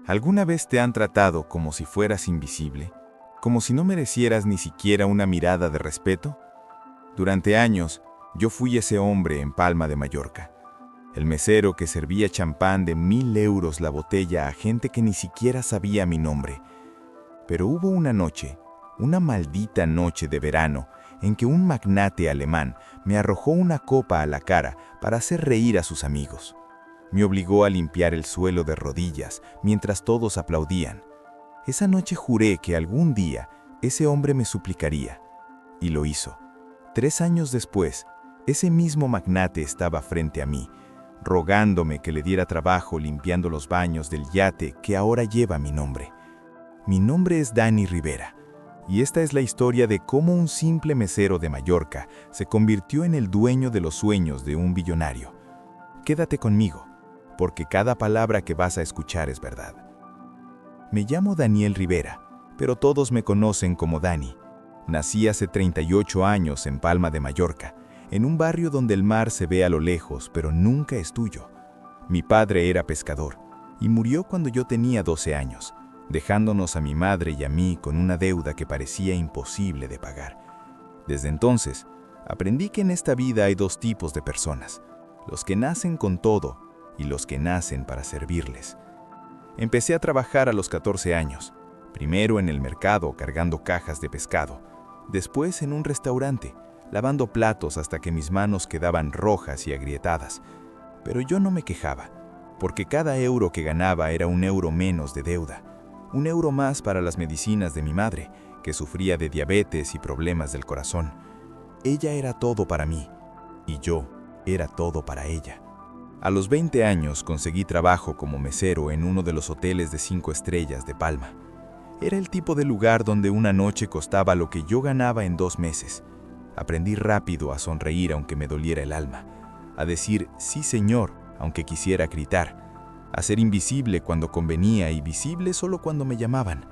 ¿Alguna vez te han tratado como si fueras invisible? ¿Como si no merecieras ni siquiera una mirada de respeto? Durante años, yo fui ese hombre en Palma de Mallorca. El mesero que servía champán de 1.000 € la botella a gente que ni siquiera sabía mi nombre. Pero hubo una noche, una maldita noche de verano, en que un magnate alemán me arrojó una copa a la cara para hacer reír a sus amigos. Me obligó a limpiar el suelo de rodillas mientras todos aplaudían. Esa noche juré que algún día ese hombre me suplicaría. Y lo hizo. 3 años después, ese mismo magnate estaba frente a mí, rogándome que le diera trabajo limpiando los baños del yate que ahora lleva mi nombre. Mi nombre es Dani Rivera, y esta es la historia de cómo un simple mesero de Mallorca se convirtió en el dueño de los sueños de un billonario. Quédate conmigo, porque cada palabra que vas a escuchar es verdad. Me llamo Daniel Rivera, pero todos me conocen como Dani. Nací hace 38 años en Palma de Mallorca, en un barrio donde el mar se ve a lo lejos, pero nunca es tuyo. Mi padre era pescador y murió cuando yo tenía 12 años, dejándonos a mi madre y a mí con una deuda que parecía imposible de pagar. Desde entonces, aprendí que en esta vida hay 2 tipos de personas: los que nacen con todo y los que nacen para servirles. Empecé a trabajar a los 14 años, primero en el mercado cargando cajas de pescado, después en un restaurante, lavando platos hasta que mis manos quedaban rojas y agrietadas. Pero yo no me quejaba, porque cada euro que ganaba era un euro menos de deuda, un euro más para las medicinas de mi madre, que sufría de diabetes y problemas del corazón. Ella era todo para mí, y yo era todo para ella. A los 20 años conseguí trabajo como mesero en uno de los hoteles de 5 estrellas de Palma. Era el tipo de lugar donde una noche costaba lo que yo ganaba en 2 meses. Aprendí rápido a sonreír aunque me doliera el alma, a decir sí señor aunque quisiera gritar, a ser invisible cuando convenía y visible solo cuando me llamaban.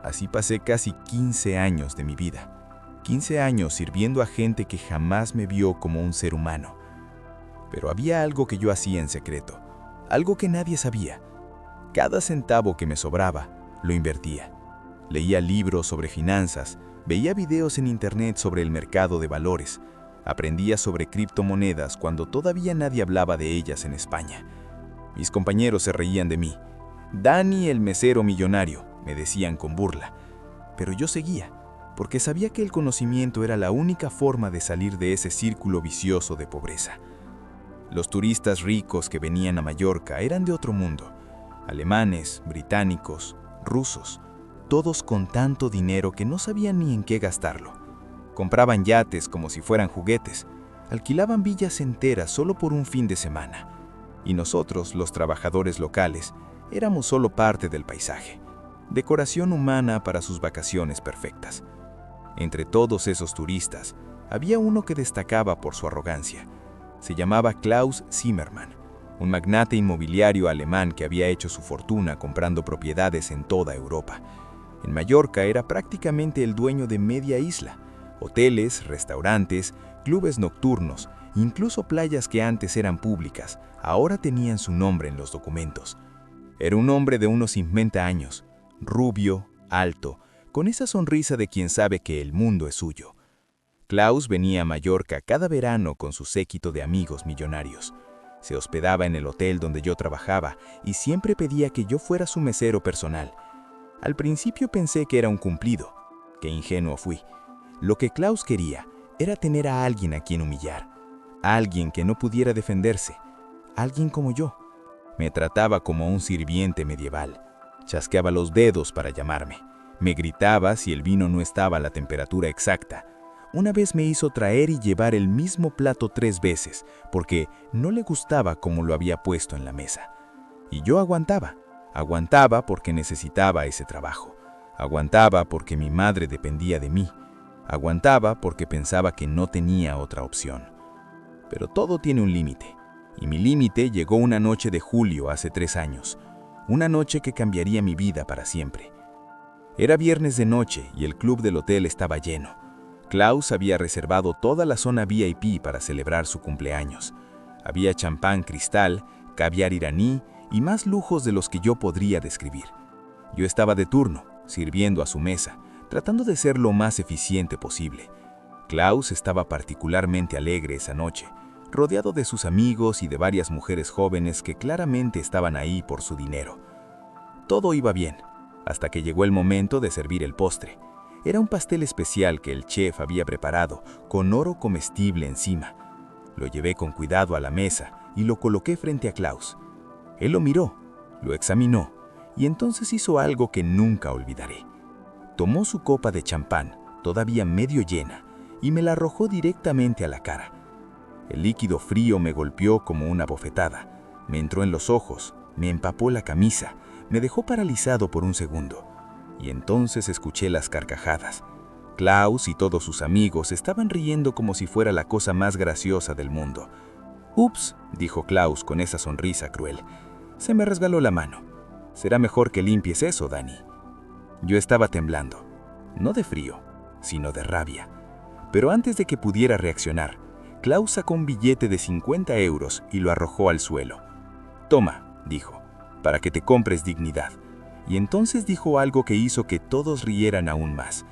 Así pasé casi 15 años de mi vida, 15 años sirviendo a gente que jamás me vio como un ser humano. Pero había algo que yo hacía en secreto, algo que nadie sabía. Cada centavo que me sobraba, lo invertía. Leía libros sobre finanzas, veía videos en internet sobre el mercado de valores, aprendía sobre criptomonedas cuando todavía nadie hablaba de ellas en España. Mis compañeros se reían de mí. Dani el mesero millonario, me decían con burla. Pero yo seguía, porque sabía que el conocimiento era la única forma de salir de ese círculo vicioso de pobreza. Los turistas ricos que venían a Mallorca eran de otro mundo. Alemanes, británicos, rusos, todos con tanto dinero que no sabían ni en qué gastarlo. Compraban yates como si fueran juguetes, alquilaban villas enteras solo por un fin de semana. Y nosotros, los trabajadores locales, éramos solo parte del paisaje, decoración humana para sus vacaciones perfectas. Entre todos esos turistas, había uno que destacaba por su arrogancia. Se llamaba Klaus Zimmermann, un magnate inmobiliario alemán que había hecho su fortuna comprando propiedades en toda Europa. En Mallorca era prácticamente el dueño de media isla, hoteles, restaurantes, clubes nocturnos, incluso playas que antes eran públicas, ahora tenían su nombre en los documentos. Era un hombre de unos 50 años, rubio, alto, con esa sonrisa de quien sabe que el mundo es suyo. Klaus venía a Mallorca cada verano con su séquito de amigos millonarios. Se hospedaba en el hotel donde yo trabajaba y siempre pedía que yo fuera su mesero personal. Al principio pensé que era un cumplido. Qué ingenuo fui. Lo que Klaus quería era tener a alguien a quien humillar, a alguien que no pudiera defenderse, alguien como yo. Me trataba como un sirviente medieval. Chasqueaba los dedos para llamarme. Me gritaba si el vino no estaba a la temperatura exacta. Una vez me hizo traer y llevar el mismo plato 3 veces, porque no le gustaba cómo lo había puesto en la mesa. Y yo aguantaba porque necesitaba ese trabajo. Aguantaba porque mi madre dependía de mí. Aguantaba porque pensaba que no tenía otra opción. Pero todo tiene un límite, y mi límite llegó una noche de julio hace 3 años, una noche que cambiaría mi vida para siempre. Era viernes de noche y el club del hotel estaba lleno. Klaus había reservado toda la zona VIP para celebrar su cumpleaños. Había champán cristal, caviar iraní y más lujos de los que yo podría describir. Yo estaba de turno, sirviendo a su mesa, tratando de ser lo más eficiente posible. Klaus estaba particularmente alegre esa noche, rodeado de sus amigos y de varias mujeres jóvenes que claramente estaban ahí por su dinero. Todo iba bien, hasta que llegó el momento de servir el postre. Era un pastel especial que el chef había preparado, con oro comestible encima. Lo llevé con cuidado a la mesa y lo coloqué frente a Klaus. Él lo miró, lo examinó, y entonces hizo algo que nunca olvidaré. Tomó su copa de champán, todavía medio llena, y me la arrojó directamente a la cara. El líquido frío me golpeó como una bofetada, me entró en los ojos, me empapó la camisa, me dejó paralizado por un segundo. Y entonces escuché las carcajadas. Klaus y todos sus amigos estaban riendo como si fuera la cosa más graciosa del mundo. «Ups», dijo Klaus con esa sonrisa cruel. «Se me resbaló la mano. Será mejor que limpies eso, Dani». Yo estaba temblando, no de frío, sino de rabia. Pero antes de que pudiera reaccionar, Klaus sacó un billete de 50 euros y lo arrojó al suelo. «Toma», dijo, «para que te compres dignidad». Y entonces dijo algo que hizo que todos rieran aún más.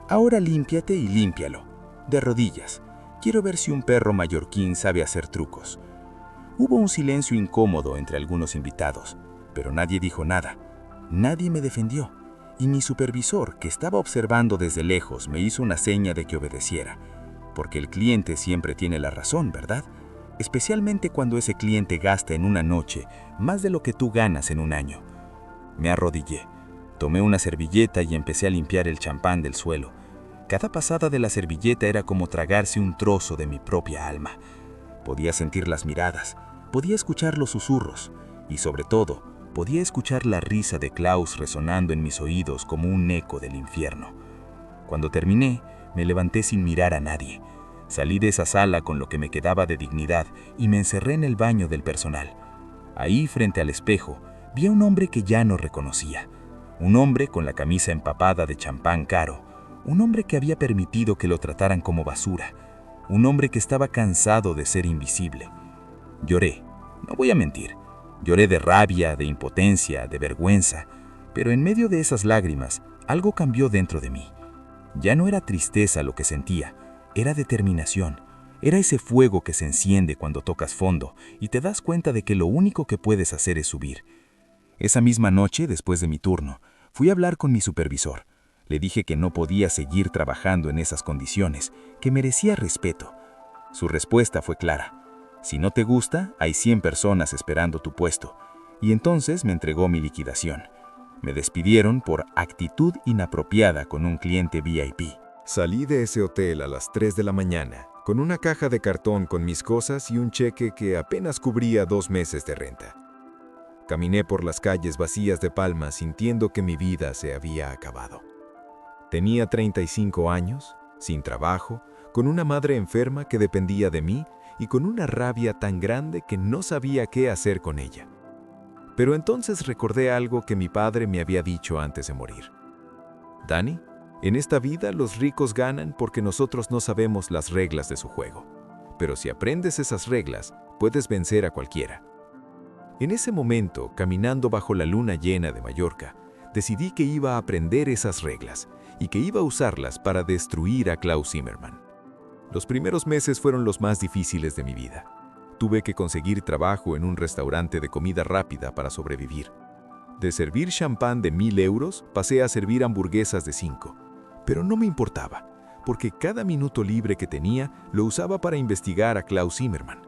«Ahora límpiate y límpialo, de rodillas. Quiero ver si un perro mallorquín sabe hacer trucos». Hubo un silencio incómodo entre algunos invitados, pero nadie dijo nada. Nadie me defendió, y mi supervisor, que estaba observando desde lejos, me hizo una seña de que obedeciera. Porque el cliente siempre tiene la razón, ¿verdad? Especialmente cuando ese cliente gasta en una noche más de lo que tú ganas en un año. Me arrodillé, tomé una servilleta y empecé a limpiar el champán del suelo. Cada pasada de la servilleta era como tragarse un trozo de mi propia alma. Podía sentir las miradas, podía escuchar los susurros y, sobre todo, podía escuchar la risa de Klaus resonando en mis oídos como un eco del infierno. Cuando terminé, me levanté sin mirar a nadie. Salí de esa sala con lo que me quedaba de dignidad y me encerré en el baño del personal. Ahí, frente al espejo, vi a un hombre que ya no reconocía. Un hombre con la camisa empapada de champán caro. Un hombre que había permitido que lo trataran como basura. Un hombre que estaba cansado de ser invisible. Lloré, no voy a mentir. Lloré de rabia, de impotencia, de vergüenza. Pero en medio de esas lágrimas, algo cambió dentro de mí. Ya no era tristeza lo que sentía, era determinación. Era ese fuego que se enciende cuando tocas fondo y te das cuenta de que lo único que puedes hacer es subir. Esa misma noche, después de mi turno, fui a hablar con mi supervisor. Le dije que no podía seguir trabajando en esas condiciones, que merecía respeto. Su respuesta fue clara. Si no te gusta, hay 100 personas esperando tu puesto. Y entonces me entregó mi liquidación. Me despidieron por actitud inapropiada con un cliente VIP. Salí de ese hotel a las 3 de la mañana, con una caja de cartón con mis cosas y un cheque que apenas cubría 2 meses de renta. Caminé por las calles vacías de Palma sintiendo que mi vida se había acabado. Tenía 35 años, sin trabajo, con una madre enferma que dependía de mí y con una rabia tan grande que no sabía qué hacer con ella. Pero entonces recordé algo que mi padre me había dicho antes de morir. «Dani, en esta vida los ricos ganan porque nosotros no sabemos las reglas de su juego. Pero si aprendes esas reglas, puedes vencer a cualquiera». En ese momento, caminando bajo la luna llena de Mallorca, decidí que iba a aprender esas reglas y que iba a usarlas para destruir a Klaus Zimmermann. Los primeros meses fueron los más difíciles de mi vida. Tuve que conseguir trabajo en un restaurante de comida rápida para sobrevivir. De servir champán de 1.000 euros, pasé a servir hamburguesas de 5. Pero no me importaba, porque cada minuto libre que tenía lo usaba para investigar a Klaus Zimmermann.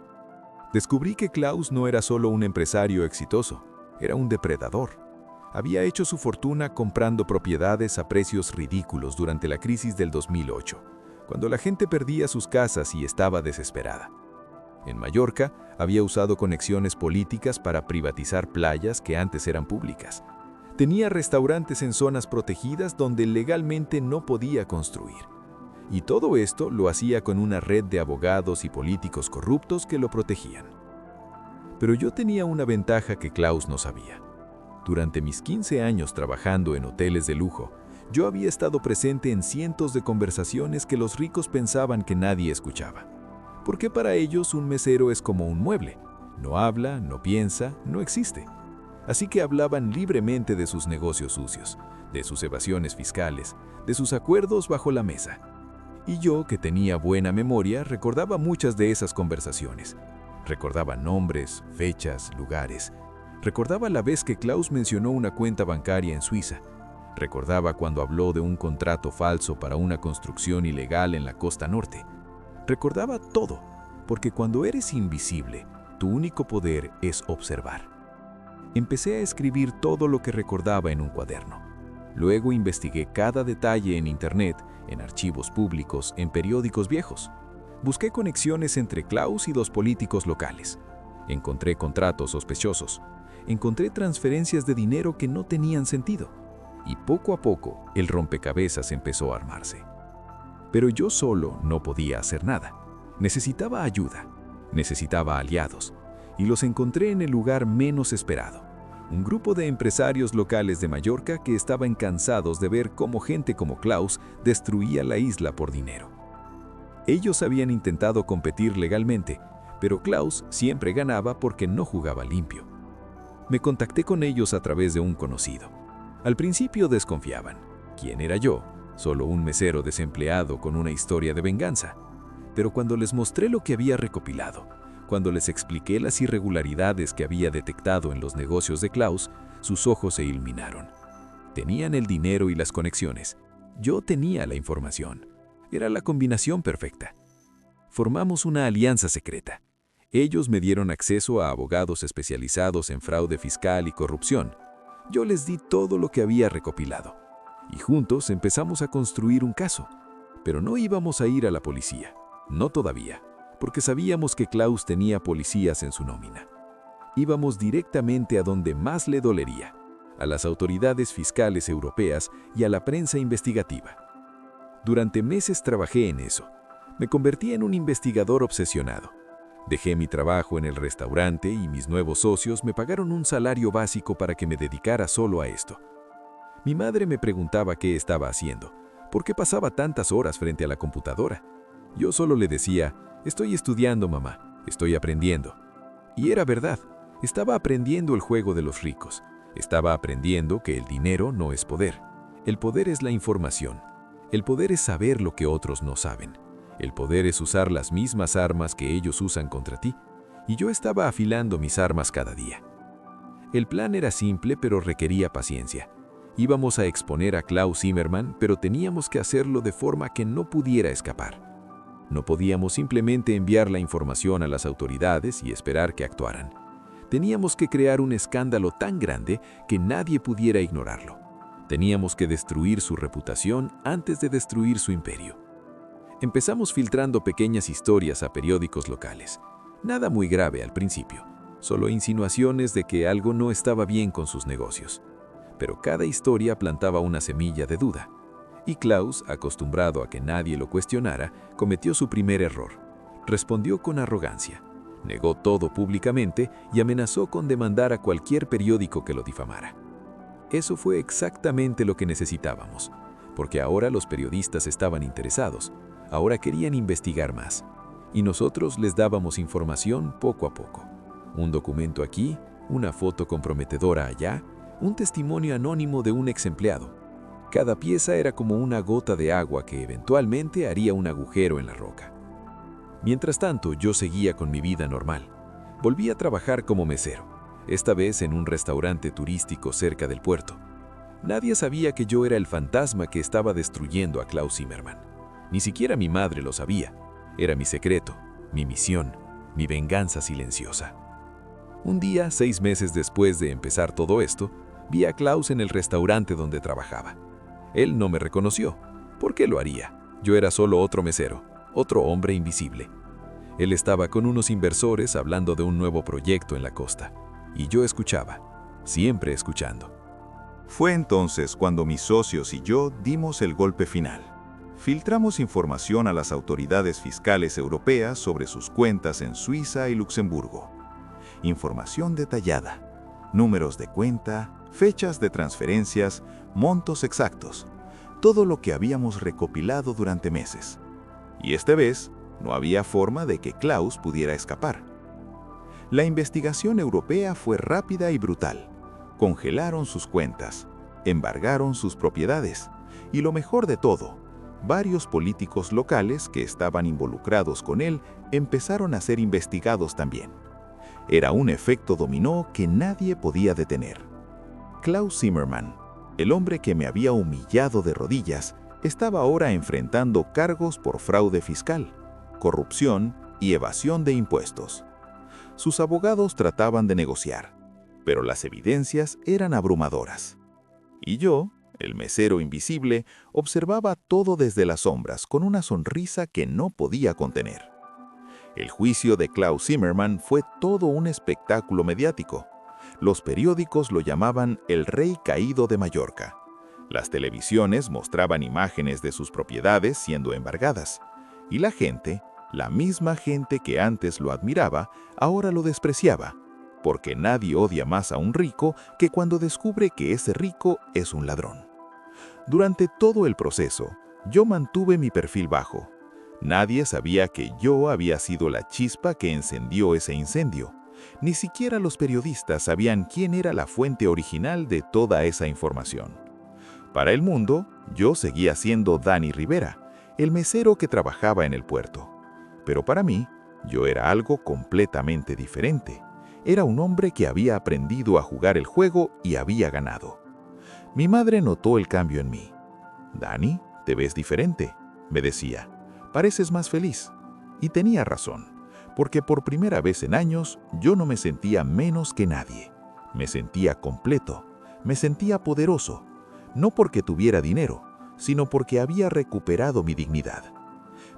Descubrí que Klaus no era solo un empresario exitoso, era un depredador. Había hecho su fortuna comprando propiedades a precios ridículos durante la crisis del 2008, cuando la gente perdía sus casas y estaba desesperada. En Mallorca, había usado conexiones políticas para privatizar playas que antes eran públicas. Tenía restaurantes en zonas protegidas donde legalmente no podía construir. Y todo esto lo hacía con una red de abogados y políticos corruptos que lo protegían. Pero yo tenía una ventaja que Klaus no sabía. Durante mis 15 años trabajando en hoteles de lujo, yo había estado presente en cientos de conversaciones que los ricos pensaban que nadie escuchaba. Porque para ellos un mesero es como un mueble. No habla, no piensa, no existe. así que hablaban libremente de sus negocios sucios, de sus evasiones fiscales, de sus acuerdos bajo la mesa. Y yo, que tenía buena memoria, recordaba muchas de esas conversaciones. Recordaba nombres, fechas, lugares. Recordaba la vez que Klaus mencionó una cuenta bancaria en Suiza. Recordaba cuando habló de un contrato falso para una construcción ilegal en la costa norte. Recordaba todo, porque cuando eres invisible, tu único poder es observar. Empecé a escribir todo lo que recordaba en un cuaderno. Luego investigué cada detalle en Internet, en archivos públicos, en periódicos viejos. Busqué conexiones entre Klaus y los políticos locales. Encontré contratos sospechosos. Encontré transferencias de dinero que no tenían sentido. Y poco a poco, el rompecabezas empezó a armarse. Pero yo solo no podía hacer nada. Necesitaba ayuda. Necesitaba aliados. Y los encontré en el lugar menos esperado. Un grupo de empresarios locales de Mallorca que estaban cansados de ver cómo gente como Klaus destruía la isla por dinero. Ellos habían intentado competir legalmente, pero Klaus siempre ganaba porque no jugaba limpio. Me contacté con ellos a través de un conocido. Al principio desconfiaban. ¿Quién era yo? Solo un mesero desempleado con una historia de venganza. Pero cuando les mostré lo que había recopilado, cuando les expliqué las irregularidades que había detectado en los negocios de Klaus, sus ojos se iluminaron. Tenían el dinero y las conexiones. Yo tenía la información. Era la combinación perfecta. Formamos una alianza secreta. Ellos me dieron acceso a abogados especializados en fraude fiscal y corrupción. Yo les di todo lo que había recopilado. Y juntos empezamos a construir un caso. Pero no íbamos a ir a la policía. No todavía, porque sabíamos que Klaus tenía policías en su nómina. Íbamos directamente a donde más le dolería, a las autoridades fiscales europeas y a la prensa investigativa. Durante meses trabajé en eso. Me convertí en un investigador obsesionado. Dejé mi trabajo en el restaurante y mis nuevos socios me pagaron un salario básico para que me dedicara solo a esto. Mi madre me preguntaba qué estaba haciendo, por qué pasaba tantas horas frente a la computadora. Yo solo le decía: estoy estudiando, mamá, estoy aprendiendo. Y era verdad, estaba aprendiendo el juego de los ricos. Estaba aprendiendo que el dinero no es poder. El poder es la información. El poder es saber lo que otros no saben. El poder es usar las mismas armas que ellos usan contra ti. Y yo estaba afilando mis armas cada día. El plan era simple, pero requería paciencia. Íbamos a exponer a Klaus Zimmermann, pero teníamos que hacerlo de forma que no pudiera escapar. No podíamos simplemente enviar la información a las autoridades y esperar que actuaran. Teníamos que crear un escándalo tan grande que nadie pudiera ignorarlo. Teníamos que destruir su reputación antes de destruir su imperio. Empezamos filtrando pequeñas historias a periódicos locales. Nada muy grave al principio, solo insinuaciones de que algo no estaba bien con sus negocios. Pero cada historia plantaba una semilla de duda. Y Klaus, acostumbrado a que nadie lo cuestionara, cometió su primer error. Respondió con arrogancia. Negó todo públicamente y amenazó con demandar a cualquier periódico que lo difamara. Eso fue exactamente lo que necesitábamos, porque ahora los periodistas estaban interesados, ahora querían investigar más. Y nosotros les dábamos información poco a poco. Un documento aquí, una foto comprometedora allá, un testimonio anónimo de un ex empleado. Cada pieza era como una gota de agua que eventualmente haría un agujero en la roca. Mientras tanto, yo seguía con mi vida normal. Volví a trabajar como mesero, esta vez en un restaurante turístico cerca del puerto. Nadie sabía que yo era el fantasma que estaba destruyendo a Klaus Zimmermann. Ni siquiera mi madre lo sabía. Era mi secreto, mi misión, mi venganza silenciosa. Un día, 6 meses después de empezar todo esto, vi a Klaus en el restaurante donde trabajaba. Él no me reconoció. ¿Por qué lo haría? Yo era solo otro mesero, otro hombre invisible. Él estaba con unos inversores hablando de un nuevo proyecto en la costa. Y yo escuchaba, siempre escuchando. Fue entonces cuando mis socios y yo dimos el golpe final. Filtramos información a las autoridades fiscales europeas sobre sus cuentas en Suiza y Luxemburgo. Información detallada, números de cuenta, fechas de transferencias, montos exactos, todo lo que habíamos recopilado durante meses. Y esta vez no había forma de que Klaus pudiera escapar. La investigación europea fue rápida y brutal. Congelaron sus cuentas, embargaron sus propiedades y lo mejor de todo, varios políticos locales que estaban involucrados con él empezaron a ser investigados también. Era un efecto dominó que nadie podía detener. Klaus Zimmermann, el hombre que me había humillado de rodillas, estaba ahora enfrentando cargos por fraude fiscal, corrupción y evasión de impuestos. Sus abogados trataban de negociar, pero las evidencias eran abrumadoras. Y yo, el mesero invisible, observaba todo desde las sombras con una sonrisa que no podía contener. El juicio de Klaus Zimmermann fue todo un espectáculo mediático. Los periódicos lo llamaban el Rey Caído de Mallorca. Las televisiones mostraban imágenes de sus propiedades siendo embargadas. Y la gente, la misma gente que antes lo admiraba, ahora lo despreciaba, porque nadie odia más a un rico que cuando descubre que ese rico es un ladrón. Durante todo el proceso, yo mantuve mi perfil bajo. Nadie sabía que yo había sido la chispa que encendió ese incendio. Ni siquiera los periodistas sabían quién era la fuente original de toda esa información. Para el mundo, yo seguía siendo Dani Rivera, el mesero que trabajaba en el puerto. Pero para mí, yo era algo completamente diferente. Era un hombre que había aprendido a jugar el juego y había ganado. Mi madre notó el cambio en mí. «Dani, te ves diferente», me decía. «Pareces más feliz». Y tenía razón, porque por primera vez en años yo no me sentía menos que nadie. Me sentía completo, me sentía poderoso, no porque tuviera dinero, sino porque había recuperado mi dignidad.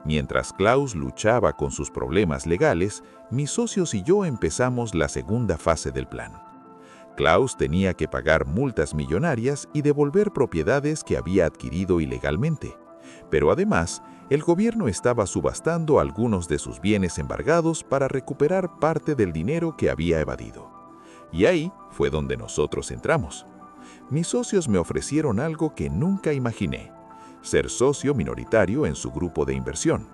Mientras Klaus luchaba con sus problemas legales, mis socios y yo empezamos la segunda fase del plan. Klaus tenía que pagar multas millonarias y devolver propiedades que había adquirido ilegalmente. Pero además, el gobierno estaba subastando algunos de sus bienes embargados para recuperar parte del dinero que había evadido. Y ahí fue donde nosotros entramos. Mis socios me ofrecieron algo que nunca imaginé: ser socio minoritario en su grupo de inversión.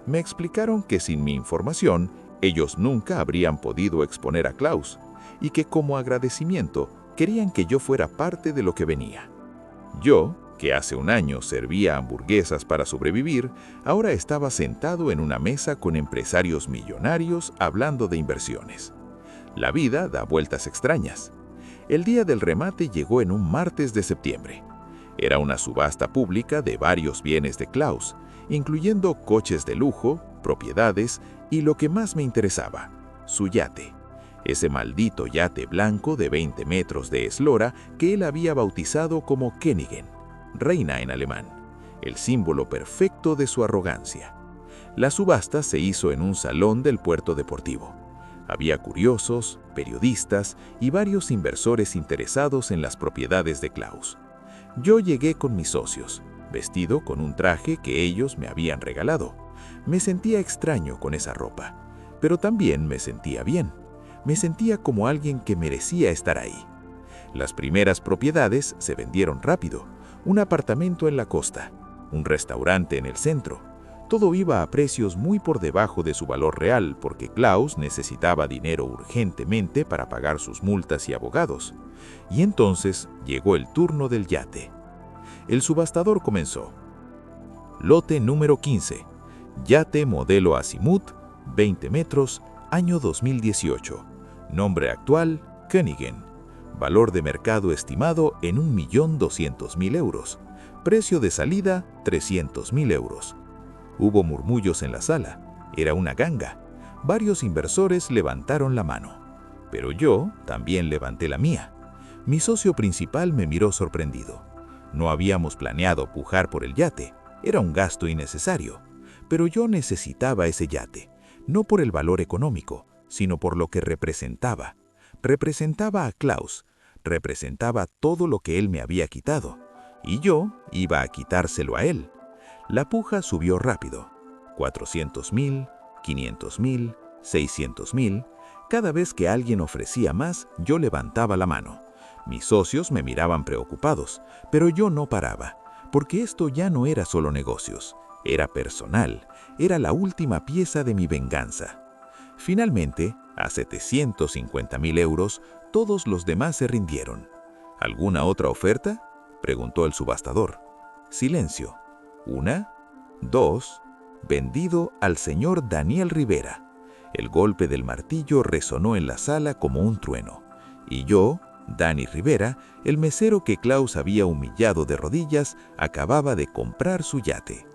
Me explicaron que sin mi información, ellos nunca habrían podido exponer a Klaus, y que como agradecimiento querían que yo fuera parte de lo que venía. Yo, que hace un año servía hamburguesas para sobrevivir, ahora estaba sentado en una mesa con empresarios millonarios hablando de inversiones. La vida da vueltas extrañas. El día del remate llegó en un martes de septiembre. Era una subasta pública de varios bienes de Klaus, incluyendo coches de lujo, propiedades y lo que más me interesaba, su yate. Ese maldito yate blanco de 20 metros de eslora que él había bautizado como Königen, reina en alemán, el símbolo perfecto de su arrogancia. La subasta se hizo en un salón del puerto deportivo. Había curiosos, periodistas y varios inversores interesados en las propiedades de Klaus. Yo llegué con mis socios, vestido con un traje que ellos me habían regalado. Me sentía extraño con esa ropa, pero también me sentía bien. Me sentía como alguien que merecía estar ahí. Las primeras propiedades se vendieron rápido. Un apartamento en la costa, un restaurante en el centro. Todo iba a precios muy por debajo de su valor real porque Klaus necesitaba dinero urgentemente para pagar sus multas y abogados. Y entonces llegó el turno del yate. El subastador comenzó. Lote número 15. Yate modelo Azimuth, 20 metros, año 2018. Nombre actual, Königen. Valor de mercado estimado en 1.200.000 euros. Precio de salida, 300.000 euros. Hubo murmullos en la sala. Era una ganga. Varios inversores levantaron la mano. Pero yo también levanté la mía. Mi socio principal me miró sorprendido. No habíamos planeado pujar por el yate. Era un gasto innecesario. Pero yo necesitaba ese yate, no por el valor económico, sino por lo que representaba. Representaba a Klaus, representaba todo lo que él me había quitado, y yo iba a quitárselo a él. La puja subió rápido. 400.000, 500.000, 600.000. Cada vez que alguien ofrecía más, yo levantaba la mano. Mis socios me miraban preocupados, pero yo no paraba, porque esto ya no era solo negocios, era personal, era la última pieza de mi venganza. Finalmente, a 750.000 euros, todos los demás se rindieron. ¿Alguna otra oferta?, preguntó el subastador. Silencio. 1, 2, vendido al señor Daniel Rivera. El golpe del martillo resonó en la sala como un trueno. Y yo, Dani Rivera, el mesero que Klaus había humillado de rodillas, acababa de comprar su yate.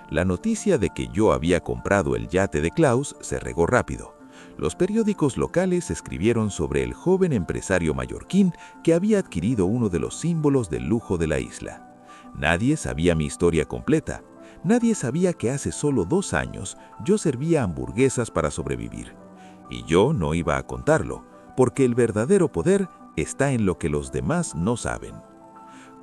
La noticia de que yo había comprado el yate de Klaus se regó rápido. Los periódicos locales escribieron sobre el joven empresario mallorquín que había adquirido uno de los símbolos del lujo de la isla. Nadie sabía mi historia completa. Nadie sabía que hace solo 2 años yo servía hamburguesas para sobrevivir. Y yo no iba a contarlo, porque el verdadero poder está en lo que los demás no saben.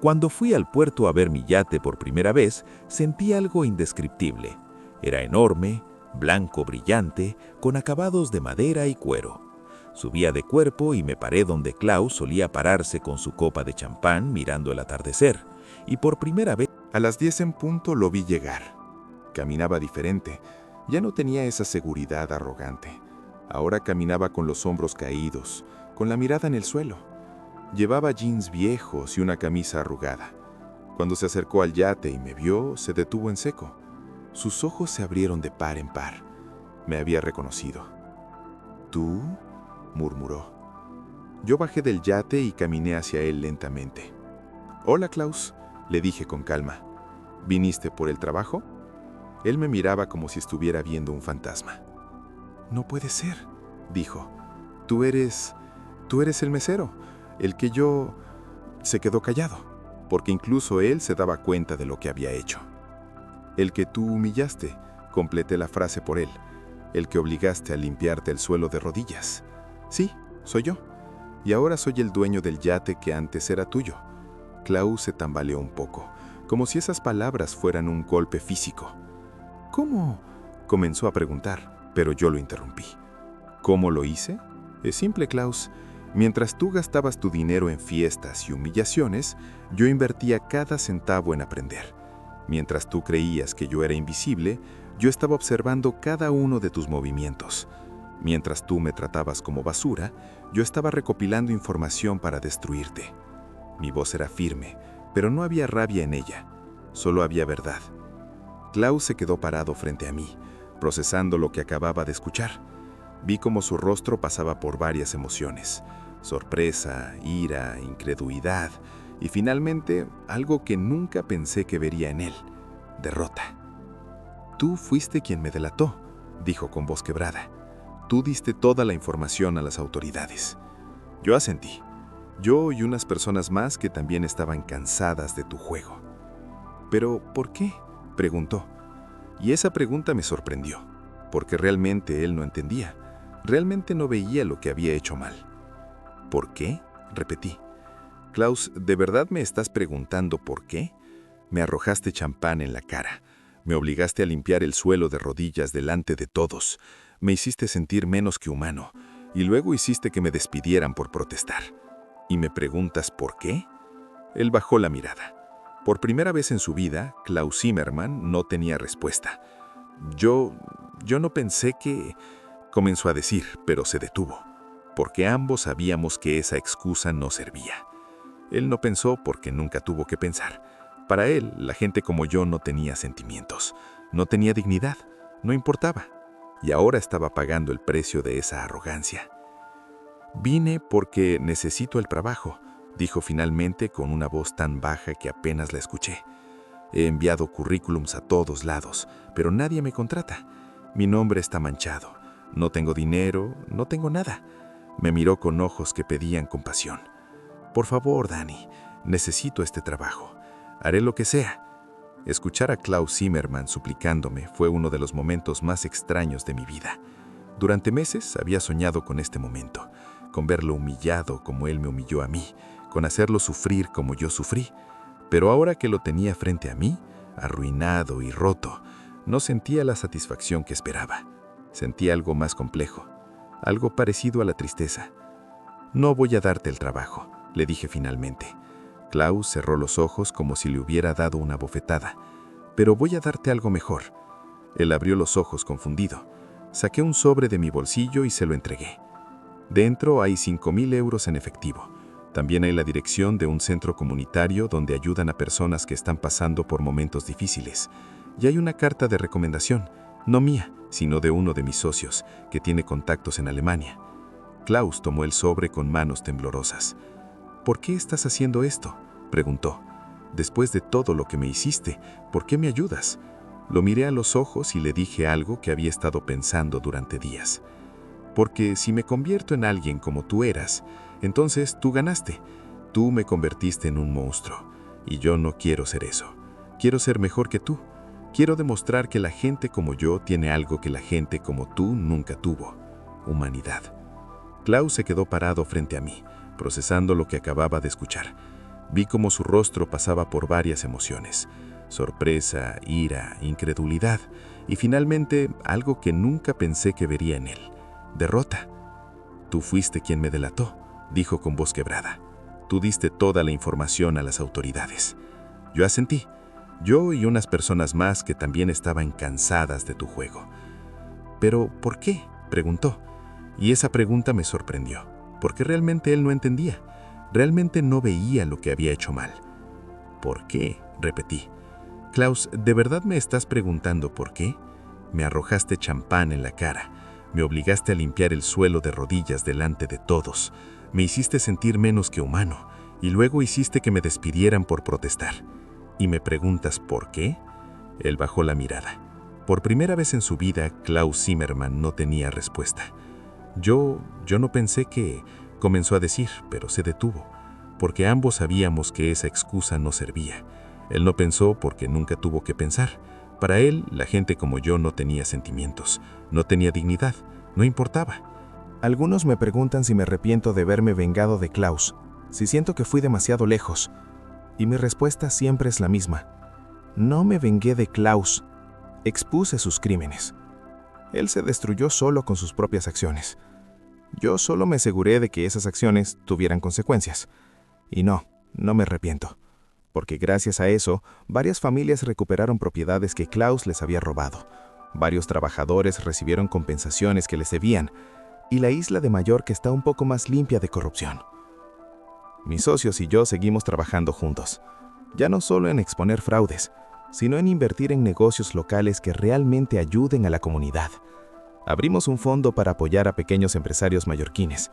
Cuando fui al puerto a ver mi yate por primera vez, sentí algo indescriptible. Era enorme, blanco brillante, con acabados de madera y cuero. Subía de cuerpo y me paré donde Klaus solía pararse con su copa de champán mirando el atardecer. Y por primera vez, A las 10 en punto lo vi llegar. Caminaba diferente. Ya no tenía esa seguridad arrogante. Ahora caminaba con los hombros caídos, con la mirada en el suelo. Llevaba jeans viejos y una camisa arrugada. Cuando se acercó al yate y me vio, se detuvo en seco. Sus ojos se abrieron de par en par. Me había reconocido. ¿Tú?, murmuró. Yo bajé del yate y caminé hacia él lentamente. «Hola, Klaus», le dije con calma. «¿Viniste por el trabajo?» Él me miraba como si estuviera viendo un fantasma. «No puede ser», dijo. Tú eres el mesero, el que yo...» Se quedó callado, porque incluso él se daba cuenta de lo que había hecho. «El que tú humillaste», completé la frase por él. «El que obligaste a limpiarte el suelo de rodillas». «Sí, soy yo. Y ahora soy el dueño del yate que antes era tuyo». Klaus se tambaleó un poco, como si esas palabras fueran un golpe físico. «¿Cómo?», comenzó a preguntar, pero yo lo interrumpí. «¿Cómo lo hice? Es simple, Klaus. Mientras tú gastabas tu dinero en fiestas y humillaciones, yo invertía cada centavo en aprender. Mientras tú creías que yo era invisible, yo estaba observando cada uno de tus movimientos. Mientras tú me tratabas como basura, yo estaba recopilando información para destruirte». Mi voz era firme, pero no había rabia en ella. Solo había verdad. Klaus se quedó parado frente a mí, procesando lo que acababa de escuchar. Vi cómo su rostro pasaba por varias emociones: sorpresa, ira, incredulidad y finalmente algo que nunca pensé que vería en él: derrota. «Tú fuiste quien me delató», dijo con voz quebrada. «Tú diste toda la información a las autoridades». Yo asentí. Yo y unas personas más que también estaban cansadas de tu juego. «¿Pero por qué?», preguntó. Y esa pregunta me sorprendió, porque realmente él no entendía. Realmente no veía lo que había hecho mal. «¿Por qué?», repetí. «Klaus, ¿de verdad me estás preguntando por qué? Me arrojaste champán en la cara. Me obligaste a limpiar el suelo de rodillas delante de todos. Me hiciste sentir menos que humano. Y luego hiciste que me despidieran por protestar. ¿Y me preguntas por qué?». Él bajó la mirada. Por primera vez en su vida, Klaus Zimmermann no tenía respuesta. Yo no pensé que...», comenzó a decir, pero se detuvo, porque ambos sabíamos que esa excusa no servía. Él no pensó porque nunca tuvo que pensar. Para él, la gente como yo no tenía sentimientos, no tenía dignidad, no importaba. Y ahora estaba pagando el precio de esa arrogancia. «Vine porque necesito el trabajo», dijo finalmente con una voz tan baja que apenas la escuché. «He enviado currículums a todos lados, pero nadie me contrata. Mi nombre está manchado. No tengo dinero, no tengo nada». Me miró con ojos que pedían compasión. «Por favor, Dani, necesito este trabajo. Haré lo que sea». Escuchar a Klaus Zimmermann suplicándome fue uno de los momentos más extraños de mi vida. Durante meses había soñado con este momento, con verlo humillado como él me humilló a mí, con hacerlo sufrir como yo sufrí. Pero ahora que lo tenía frente a mí, arruinado y roto, no sentía la satisfacción que esperaba. Sentía algo más complejo, algo parecido a la tristeza. «No voy a darte el trabajo», le dije finalmente. Klaus cerró los ojos como si le hubiera dado una bofetada. «Pero voy a darte algo mejor». Él abrió los ojos confundido. Saqué un sobre de mi bolsillo y se lo entregué. Dentro hay 5.000 euros en efectivo. También hay la dirección de un centro comunitario donde ayudan a personas que están pasando por momentos difíciles. Y hay una carta de recomendación, no mía, sino de uno de mis socios, que tiene contactos en Alemania. Klaus tomó el sobre con manos temblorosas. ¿Por qué estás haciendo esto?, preguntó. Después de todo lo que me hiciste, ¿por qué me ayudas? Lo miré a los ojos y le dije algo que había estado pensando durante días. Porque si me convierto en alguien como tú eras, entonces tú ganaste. Tú me convertiste en un monstruo. Y yo no quiero ser eso. Quiero ser mejor que tú. Quiero demostrar que la gente como yo tiene algo que la gente como tú nunca tuvo: humanidad. Klaus se quedó parado frente a mí, procesando lo que acababa de escuchar. Vi cómo su rostro pasaba por varias emociones: sorpresa, ira, incredulidad y finalmente algo que nunca pensé que vería en él: derrota. Tú fuiste quien me delató, dijo con voz quebrada. Tú diste toda la información a las autoridades. Yo asentí. Yo y unas personas más que también estaban cansadas de tu juego. ¿Pero por qué?, preguntó. Y esa pregunta me sorprendió, porque realmente él no entendía. Realmente no veía lo que había hecho mal. ¿Por qué?, repetí. Klaus, ¿de verdad me estás preguntando por qué? Me arrojaste champán en la cara. Me obligaste a limpiar el suelo de rodillas delante de todos. Me hiciste sentir menos que humano. Y luego hiciste que me despidieran por protestar. ¿Y me preguntas por qué? Él bajó la mirada. Por primera vez en su vida, Klaus Zimmermann no tenía respuesta. Yo no pensé que... comenzó a decir, pero se detuvo, porque ambos sabíamos que esa excusa no servía. Él no pensó porque nunca tuvo que pensar. Para él, la gente como yo no tenía sentimientos, no tenía dignidad, no importaba. Algunos me preguntan si me arrepiento de haberme vengado de Klaus, si siento que fui demasiado lejos. Y mi respuesta siempre es la misma. No me vengué de Klaus, expuse sus crímenes. Él se destruyó solo con sus propias acciones. Yo solo me aseguré de que esas acciones tuvieran consecuencias. Y no me arrepiento, porque gracias a eso, varias familias recuperaron propiedades que Klaus les había robado. Varios trabajadores recibieron compensaciones que les debían, y la isla de Mallorca está un poco más limpia de corrupción. Mis socios y yo seguimos trabajando juntos, ya no solo en exponer fraudes, sino en invertir en negocios locales que realmente ayuden a la comunidad. Abrimos un fondo para apoyar a pequeños empresarios mallorquines,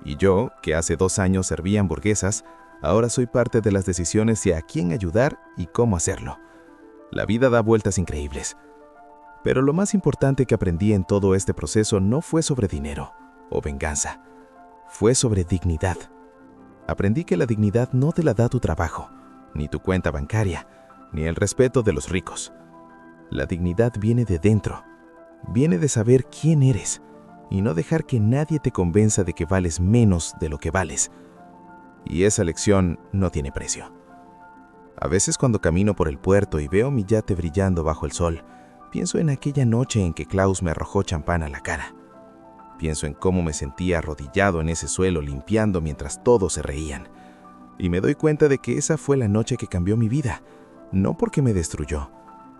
y yo, que hace 2 años servía hamburguesas, ahora soy parte de las decisiones de a quién ayudar y cómo hacerlo. La vida da vueltas increíbles. Pero lo más importante que aprendí en todo este proceso no fue sobre dinero o venganza, fue sobre dignidad. Aprendí que la dignidad no te la da tu trabajo, ni tu cuenta bancaria, ni el respeto de los ricos. La dignidad viene de dentro, viene de saber quién eres y no dejar que nadie te convenza de que vales menos de lo que vales. Y esa lección no tiene precio. A veces cuando camino por el puerto y veo mi yate brillando bajo el sol, pienso en aquella noche en que Klaus me arrojó champán a la cara. Pienso en cómo me sentía arrodillado en ese suelo limpiando mientras todos se reían. Y me doy cuenta de que esa fue la noche que cambió mi vida, no porque me destruyó,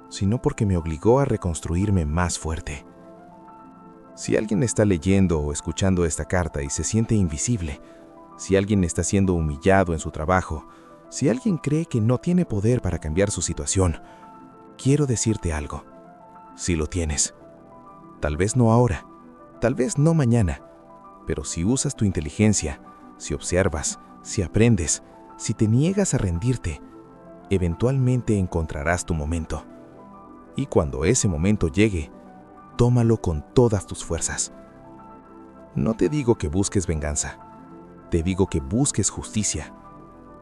sino porque me obligó a reconstruirme más fuerte. Si alguien está leyendo o escuchando esta carta y se siente invisible, si alguien está siendo humillado en su trabajo, si alguien cree que no tiene poder para cambiar su situación, quiero decirte algo. Sí lo tienes. Tal vez no ahora, tal vez no mañana, pero si usas tu inteligencia, si observas, si aprendes, si te niegas a rendirte, eventualmente encontrarás tu momento. Y cuando ese momento llegue, tómalo con todas tus fuerzas. No te digo que busques venganza, te digo que busques justicia.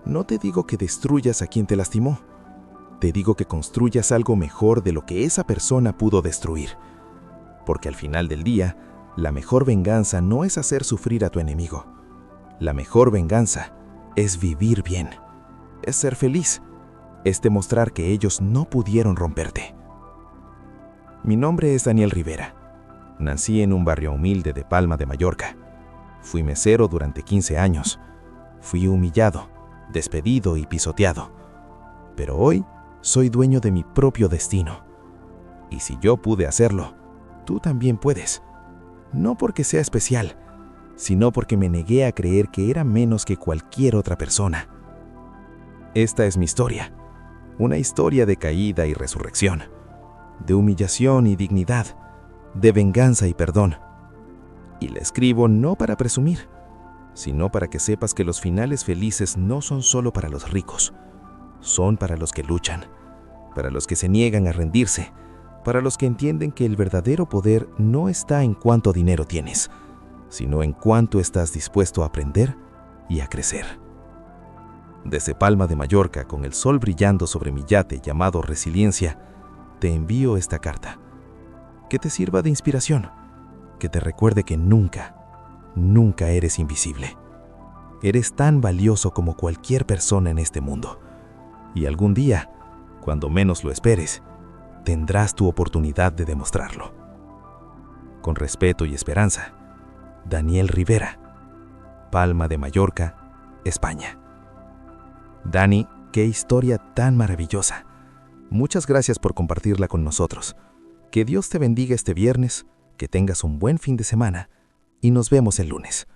No te digo que destruyas a quien te lastimó, te digo que construyas algo mejor de lo que esa persona pudo destruir. Porque al final del día, la mejor venganza no es hacer sufrir a tu enemigo. La mejor venganza es vivir bien, es ser feliz, es demostrar que ellos no pudieron romperte. Mi nombre es Daniel Rivera. Nací en un barrio humilde de Palma de Mallorca. Fui mesero durante 15 años. Fui humillado, despedido y pisoteado. Pero hoy soy dueño de mi propio destino. Y si yo pude hacerlo, tú también puedes. No porque sea especial, sino porque me negué a creer que era menos que cualquier otra persona. Esta es mi historia, una historia de caída y resurrección, de humillación y dignidad, de venganza y perdón. Y la escribo no para presumir, sino para que sepas que los finales felices no son solo para los ricos, son para los que luchan, para los que se niegan a rendirse, para los que entienden que el verdadero poder no está en cuánto dinero tienes, sino en cuánto estás dispuesto a aprender y a crecer. Desde Palma de Mallorca, con el sol brillando sobre mi yate llamado Resiliencia, te envío esta carta. Que te sirva de inspiración, que te recuerde que nunca, nunca eres invisible. Eres tan valioso como cualquier persona en este mundo. Y algún día, cuando menos lo esperes, tendrás tu oportunidad de demostrarlo. Con respeto y esperanza, Daniel Rivera, Palma de Mallorca, España. Dani, qué historia tan maravillosa. Muchas gracias por compartirla con nosotros. Que Dios te bendiga este viernes, que tengas un buen fin de semana y nos vemos el lunes.